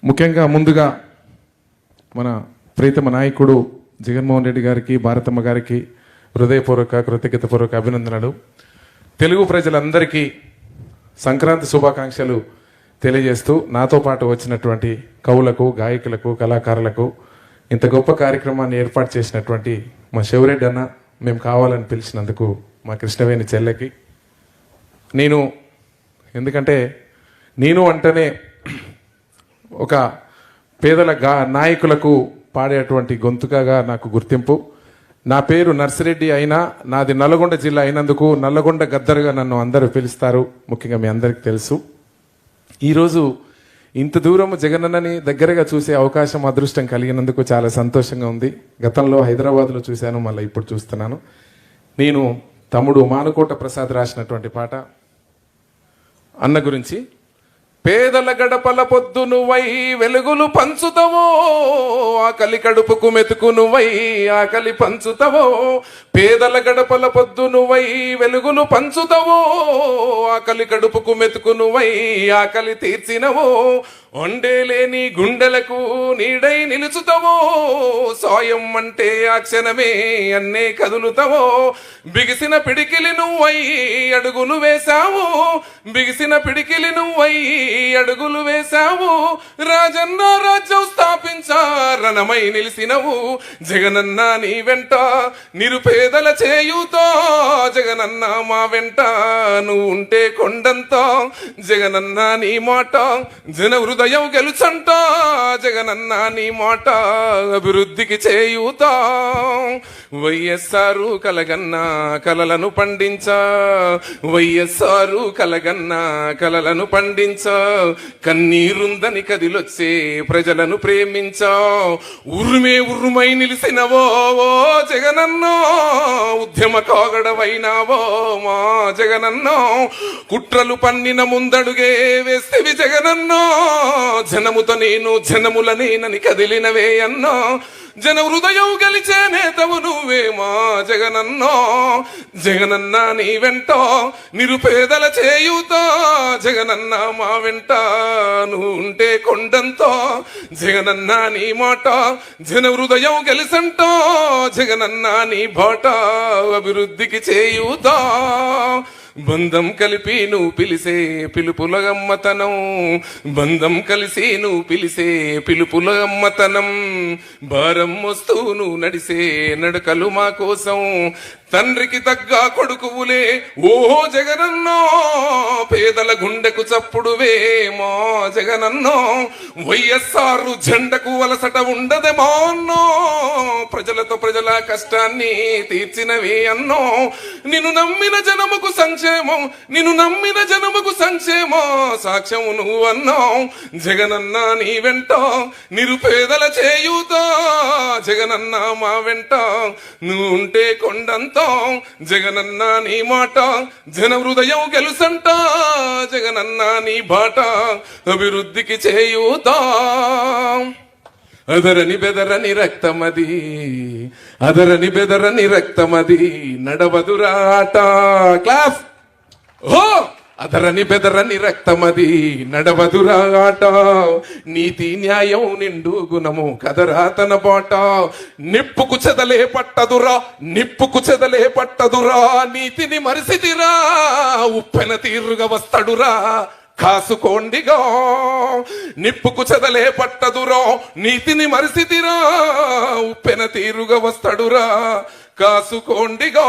ముఖ్యంగా ముందుగా మన ప్రీతమ నాయకుడు జగన్మోహన్ రెడ్డి గారికి, భారతమ్మ గారికి హృదయపూర్వక కృతజ్ఞతపూర్వక అభినందనలు. తెలుగు ప్రజలందరికీ సంక్రాంతి శుభాకాంక్షలు తెలియజేస్తూ నాతో పాటు వచ్చినటువంటి కవులకు, గాయకులకు, కళాకారులకు, ఇంత గొప్ప కార్యక్రమాన్ని ఏర్పాటు చేసినటువంటి మా శివరెడ్డి అన్న, మేము కావాలని పిలిచినందుకు మా కృష్ణవేణి చెల్లెకి, ఎందుకంటే నేను అంటేనే ఒక పేదల నాయకులకు పాడేటువంటి గొంతుకగా నాకు గుర్తింపు. నా పేరు నర్సిరెడ్డి అయినా నాది నల్లగొండ జిల్లా అయినందుకు నల్లగొండ గద్దరుగా నన్ను అందరూ పిలుస్తారు. ముఖ్యంగా మీ అందరికీ తెలుసు. ఈరోజు ఇంత దూరం జగనన్నని దగ్గరగా చూసే అవకాశం, అదృష్టం కలిగినందుకు చాలా సంతోషంగా ఉంది. గతంలో హైదరాబాద్లో చూశాను, మళ్ళీ ఇప్పుడు చూస్తున్నాను. నేను తమ్ముడు మానుకోట ప్రసాద్ రాసినటువంటి పాట అన్న గురించి. పేదల గడపల పొద్దు నువ్వై వెలుగులు పంచుతవో, ఆకలి కడుపుకు మెతుకు నువ్వై ఆకలి పంచుతవో. పేదల గడపల పొద్దు నువ్వై వెలుగులు పంచుతవో, ఆకలి కడుపుకు మెతుకు నువ్వై ఆకలి తీర్చినవో. ఒండేలేని గుండెలకు నీడై నిలుచుతవో, సాయం అంటే ఆ క్షణమే అన్నే కదులుతవో. బిగిసిన పిడికిలి నువ్వై అడుగులు వేశావు, బిగిసిన పిడికిలి నువ్వై అడుగులు వేశావు. రాజన్న రాజ్యం స్థాపించారణమై నిలిసినవు. జగనన్న నీ వెంట నిరుపేదల చేయూతో, జగనన్న మా వెంట నువ్వు ఉంటే కొండంతా. జగనన్న నీ మాట జన హృదయం గెలుచంట, జగనన్న నీ మాట అభివృద్ధికి చేయూతా. వైఎస్ఆర్ కలగన్నా కలలను పండించా, వైఎస్ఆర్ కలగన్నా కలలను పండించా. కన్నీరుందని కదిలొచ్చే ప్రజలను ప్రేమించా. ఉరుమై నిలిసినవో జగనన్నో, ఉద్యమ కాగడవైనావో మా జగనన్నో. కుట్రలు పన్నిన ముందడుగే వేస్తేవి జగనన్నో, జనముతో నేను జనముల నేనని కదిలినవే అన్నో. జన హృదయం గెలిచే నేతవు నువ్వే మా జగనన్నో. జగనన్న నీ వెంట నిరుపేదల చేయూతో, జగనన్న మా వెంట నువ్వు ఉంటే కొండంతో. జగనన్న నీ మాట జన హృదయం గెలిసంట, జగనన్న నీ బాట అభివృద్ధికి చేయూతా. బంధం కలిపి నువ్వు పిలిసే పిలుపుల గమ్మతనం, బంధం కలిసి నువ్వు పిలిసే పిలుపుల గమ్మతనం. భారం మోస్తూ నువ్వు నడిసే నడకలు మా కోసం, తండ్రికి తగ్గ కొడుకువులే ఓ జగనన్నో. పేదల గుండెకు చప్పుడువే మా జగనన్నో. వైఎస్ఆర్ జెండకు వలసట ఉండదే మా అన్నో. ప్రజలతో ప్రజల కష్టాన్ని తీర్చినవే అన్నో. నిన్ను నమ్మిన జనముకు సంక్షేమం, నిన్ను నమ్మిన జనముకు సంక్షేమం సాక్ష్యం నువ్వు అన్నావు. జగనన్న నీ వెంట నిరుపేదల చేయూతా, జగనన్న మా వెంట నువ్వు ఉంటే కొండంత. జగనన్న నీ మాట జన హృదయం గెలుసంట, జగనన్న నీ బాట అభివృద్ధికి చేయూతా. అదరని బెదరని రక్తమది, అదరని బెదరని రక్తమది నడవదురాట. క్లాస్ ఓ. అదరని బెదరని రక్తమది నడవదురాట. నీతి న్యాయం నిండు గుణము కదరా తన బాట. నిప్పుకు చెదలే పట్టదురా, నిప్పుకు చెదలే పట్టదురా. నీతిని మరిసిదిరా, ఉప్పెన తీరుగా వస్తాడురా కాసుకోండిగా. నిప్పుకు చెదలే పట్టదురా, నీతిని మరిసిదిరా, ఉప్పెన తీరుగా వస్తాడురా కాసుకోండిగా.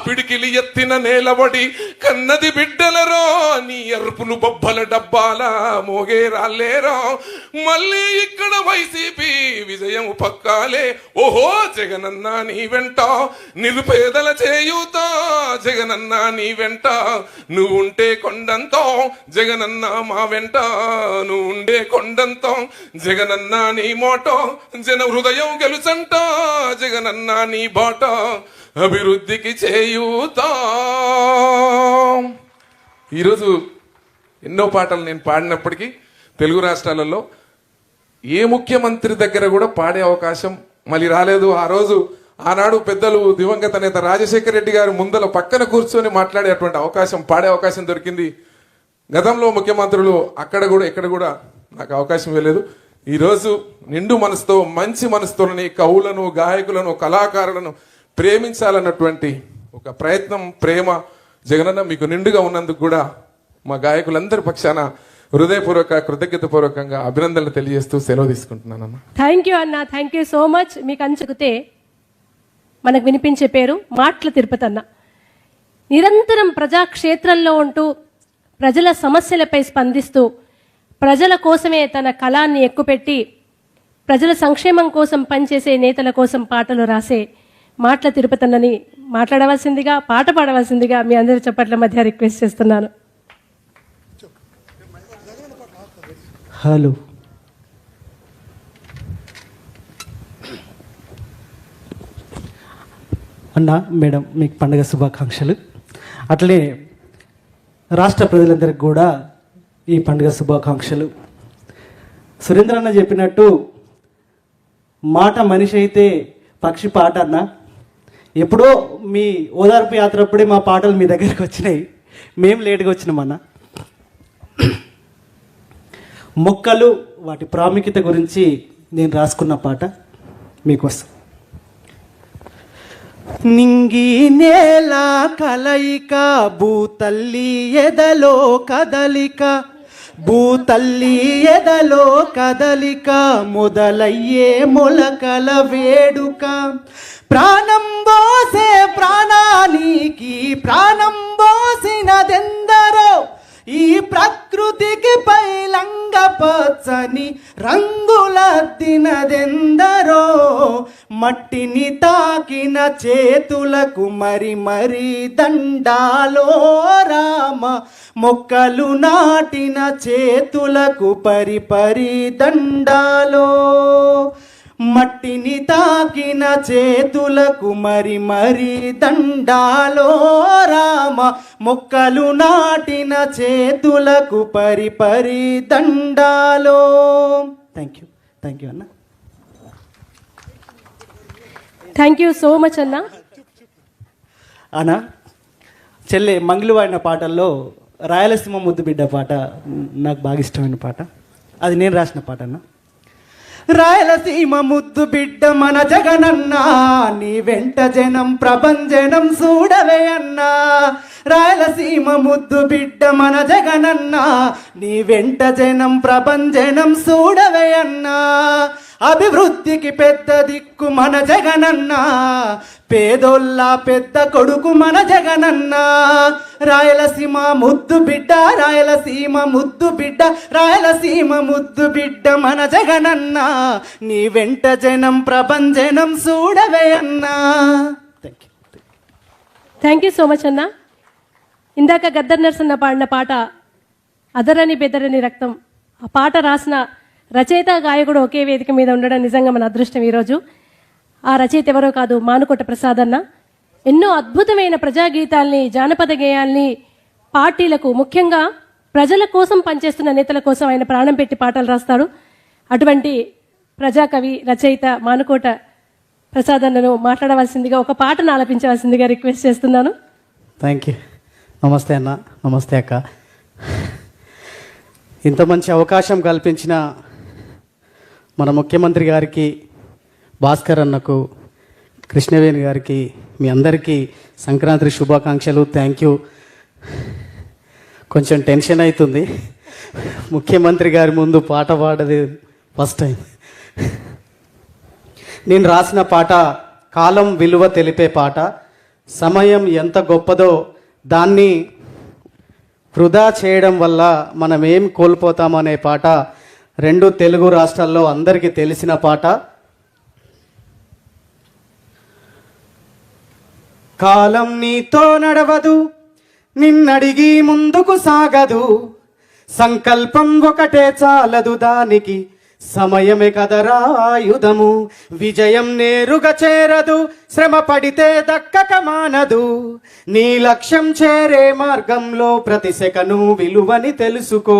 పిడికిలి ఎత్తిన నేలబడి కన్నది బిడ్డలరో, నీ అరుపులు బొబ్బల డబ్బాల మోగే రాలేరా. మళ్ళీ ఇక్కడ వైసీపీ విజయం పక్కాలే. ఓహో జగనన్న నీ వెంట నిరుపేదల చేయూతా, జగనన్న నీ వెంట నువ్వు ఉంటే కొండంతో. జగనన్న మా వెంట నువ్వు ఉండే కొండంతో. జగనన్న నీ మోటో జన హృదయం గెలుచంట, జగనన్న నీ బాట అభివృద్ధికి చేయూతా. ఈరోజు ఎన్నో పాటలు నేను పాడినప్పటికీ తెలుగు రాష్ట్రాలలో ఏ ముఖ్యమంత్రి దగ్గర కూడా పాడే అవకాశం మళ్ళీ రాలేదు. ఆ రోజు ఆనాడు పెద్దలు దివంగత నేత రాజశేఖర రెడ్డి గారు ముందల పక్కన కూర్చొని మాట్లాడేటువంటి అవకాశం, పాడే అవకాశం దొరికింది. గతంలో ముఖ్యమంత్రులు అక్కడ కూడా ఎక్కడ కూడా నాకు అవకాశం ఇవ్వలేదు. ఈరోజు నిండు మనసుతో, మంచి మనసుతోని కవులను, గాయకులను, కళాకారులను ప్రేమించాలన్నటువంటి ఒక ప్రయత్నం, ప్రేమ జగనన్న మీకు నిండుగా ఉన్నందుకు కూడా మా గాయకులందరి పక్షాన హృదయపూర్వక, కృతజ్ఞతపూర్వకంగా అభినందనలు తెలియజేస్తూ సెలవు తీసుకుంటున్నానమ్మా. థ్యాంక్ యూ అన్న, థ్యాంక్ యూ సో మచ్. మీకు అంచుకుతే మనకు వినిపించే పేరు మాటల తిరుపతి అన్న. నిరంతరం ప్రజాక్షేత్రంలో ఉంటూ ప్రజల సమస్యలపై స్పందిస్తూ ప్రజల కోసమే తన కళాన్ని ఎక్కుపెట్టి ప్రజల సంక్షేమం కోసం పనిచేసే నేతల కోసం పాటలు రాసే మాటల తిరుపతి అన్నని మాట్లాడవలసిందిగా, పాట పాడవలసిందిగా మీ అందరి చప్పట్ల మధ్య రిక్వెస్ట్ చేస్తున్నాను. హలో, అన్న, మేడం, మీకు పండుగ శుభాకాంక్షలు. అట్లనే రాష్ట్ర ప్రజలందరికీ కూడా ఈ పండుగ శుభాకాంక్షలు. సురేంద్ర అన్న చెప్పినట్టు మాట మనిషి అయితే పక్షి పాట అన్న. ఎప్పుడో మీ ఓదార్పు యాత్ర అప్పుడే మా పాటలు మీ దగ్గరికి వచ్చినాయి, మేము లేట్గా వచ్చినామన్న. మొక్కలు, వాటి ప్రాముఖ్యత గురించి నేను రాసుకున్న పాట మీకోసం. నింగి నేల కలయిక, భూతల్లి ఎదలో కదలిక, భూతల్లి ఎదలో కదలిక, మొదలయ్యే మొలకల వేడుక, ప్రాణం పోసే ప్రాణానికి ప్రాణం పోసినదెందరో, ఈ ప్రకృతికి పైలంగ పచ్చని రంగులద్దినదెందరో, మట్టిని తాకిన చేతులకు మరి మరి దండాలో రామ, మొక్కలు నాటిన చేతులకు పరి పరి దండాలో, మట్టిని తాకిన చేతులకు మరి మరి దండాలో రామ, మొక్కలు నాటిన చేతులకు పరి పరి దండాలో. థ్యాంక్ యూ అన్న. థ్యాంక్ యూ సో మచ్ అన్న. అన్న, చెల్లె మంగళి వాడిన పాటల్లో రాయలసీమ ముద్దు బిడ్డ పాట నాకు బాగా ఇష్టమైన పాట. అది నేను రాసిన పాట అన్న. రాయలసీమ ముద్దు బిడ్డ మన జగనన్నా, నీ వెంట జనం ప్రభంజనం చూడవే అన్నా. రాయలసీమ ముద్దు బిడ్డ మన జగనన్నా, నీ వెంట జనం ప్రభంజనం చూడవే అన్నా. అభివృద్ధికి పెద్ద దిక్కు మన జగనన్నా, పేదోళ్ళ పెద్ద కొడుకు మన జగనన్నా. రాయలసీమ ముద్దు బిడ్డ, రాయలసీమ ముద్దు బిడ్డ, రాయలసీమ ముద్దు బిడ్డ మన జగనన్నా, నీ వెంట జనం ప్రభంజనం చూడవే అన్నా. థ్యాంక్ యూ సో మచ్ అన్న. ఇందాక గద్దర్ నరసన్న పాడిన పాట అదరని బెదరని రక్తం, ఆ పాట రాసిన రచయిత, గాయకుడు ఒకే వేదిక మీద ఉండడం నిజంగా మన అదృష్టం ఈరోజు. ఆ రచయిత ఎవరో కాదు, మానుకోట ప్రసాద్ అన్న. ఎన్నో అద్భుతమైన ప్రజాగీతాల్ని, జానపద గేయాల్ని పార్టీలకు, ముఖ్యంగా ప్రజల కోసం పనిచేస్తున్న నేతల కోసం ఆయన ప్రాణం పెట్టి పాటలు రాస్తాడు. అటువంటి ప్రజాకవి, రచయిత మానుకోట ప్రసాద్ అన్నను మాట్లాడవలసిందిగా, ఒక పాటను ఆలపించవలసిందిగా రిక్వెస్ట్ చేస్తున్నాను. Thank you. నమస్తే అన్న, నమస్తే అక్క. ఇంత మంచి అవకాశం కల్పించిన మన ముఖ్యమంత్రి గారికి, భాస్కర్ అన్నకు, కృష్ణవేణి గారికి, మీ అందరికీ సంక్రాంతి శుభాకాంక్షలు. Thank you. కొంచెం టెన్షన్ అవుతుంది, ముఖ్యమంత్రి గారి ముందు పాట పాడది ఫస్ట్ టైం. నేను రాసిన పాట కాలం విలువ తెలిపే పాట. సమయం ఎంత గొప్పదో దాన్ని వృధా చేయడం వల్ల మనం ఏం కోల్పోతామనే పాట. రెండు తెలుగు రాష్ట్రాల్లో అందరికీ తెలిసిన పాట. కాలం నీతో నడవదు, నిన్నడిగి ముందుకు సాగదు, సంకల్పం ఒకటే చాలదు దానికి, సమయమే కదరా ఆయుధము, విజయం నేరుగా చేరదు, శ్రమ పడితే దక్కక మానదు. నీ లక్ష్యం చేరే మార్గంలో ప్రతి సెకను విలువని తెలుసుకో.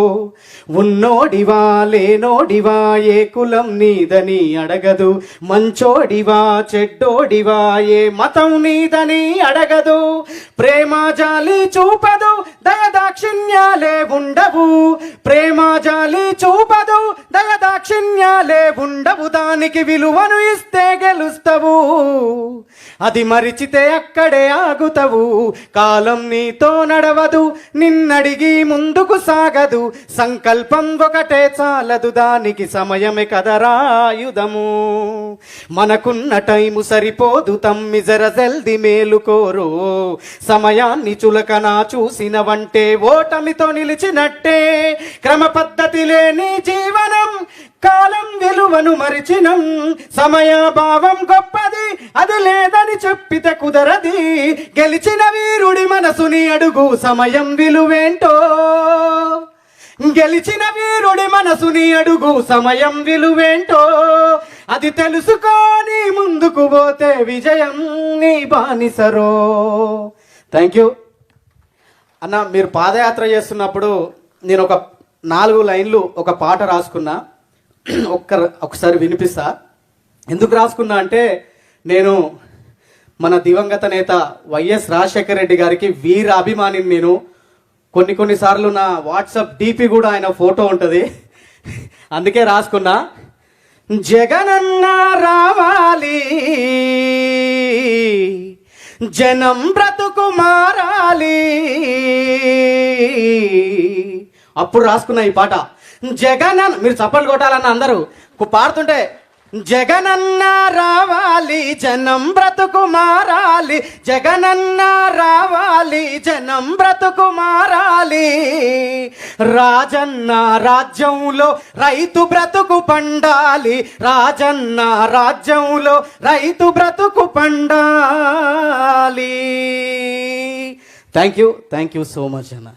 ఉన్నోడివా లేనోడివా ఏ కులం నీదని అడగదు, మంచోడివా చెడ్డోడివా ఏ మతం నీదని అడగదు. ప్రేమ జాలి చూపదు, దయదాక్షిణ్యాలే ఉండవు. ప్రేమ జాలి చూపదు, దయదాక్షిణ్యాలే ఉండవు. దానికి విలువను ఇస్తే గెలుస్తావు, అది మరిచితే అక్కడే ఆగుతావు. కాలం నీతో నడవదు, నిన్నడిగి ముందుకు సాగదు. సంకల్పం ఒకటే చాలదు, దానికి సమయమే కదరా ఆయుధము. మనకున్న టైము సరిపోదు, తమ్మి జర జల్ది మేలుకోరు. సమయాన్ని చులకనా చూసినవంటే ఓటమితో నిలిచినట్టే. క్రమ పద్ధతి లేని జీవనం, కాలం విలువను మరిచినం. సమయభావం గొప్పది, అది లేదని చెప్పితే కుదరది. గెలిచిన వీరుడి మనసుని అడుగు, సమయం విలువేంటో. గెలిచిన వీరుడి మనసుని అడుగు, సమయం విలువేంటో. అది తెలుసుకొని ముందుకు పోతే విజయం నీ బానిసరో. థ్యాంక్ యూ అన్న. మీరు పాదయాత్ర చేస్తున్నప్పుడు నేను ఒక 4 లైన్లు ఒక పాట రాసుకున్నా, ఒకసారి వినిపిస్తా. ఎందుకు రాసుకున్నా అంటే, నేను మన దివంగత నేత వైఎస్ రాజశేఖర రెడ్డి గారికి వీర అభిమానిని. నేను కొన్నిసార్లు నా వాట్సాప్ డీపీ కూడా ఆయన ఫోటో ఉంటుంది, అందుకే రాసుకున్నా. జగనన్న రావాలి, జనం బ్రతుకు మారాలి. అప్పుడు రాసుకున్నా ఈ పాట. జగనన్న, మీరు చప్పట్లు కొట్టాలన్న అందరూ పాడుతుంటే. జగనన్న రావాలి, జనం బ్రతుకు మారాలి. జగనన్న రావాలి, జనం బ్రతుకు మారాలి. రాజన్న రాజ్యంలో రైతు బ్రతుకు పండాలి. రాజన్న రాజ్యంలో రైతు బ్రతుకు పండాలి. థ్యాంక్ యూ సో మచ్ అన్న.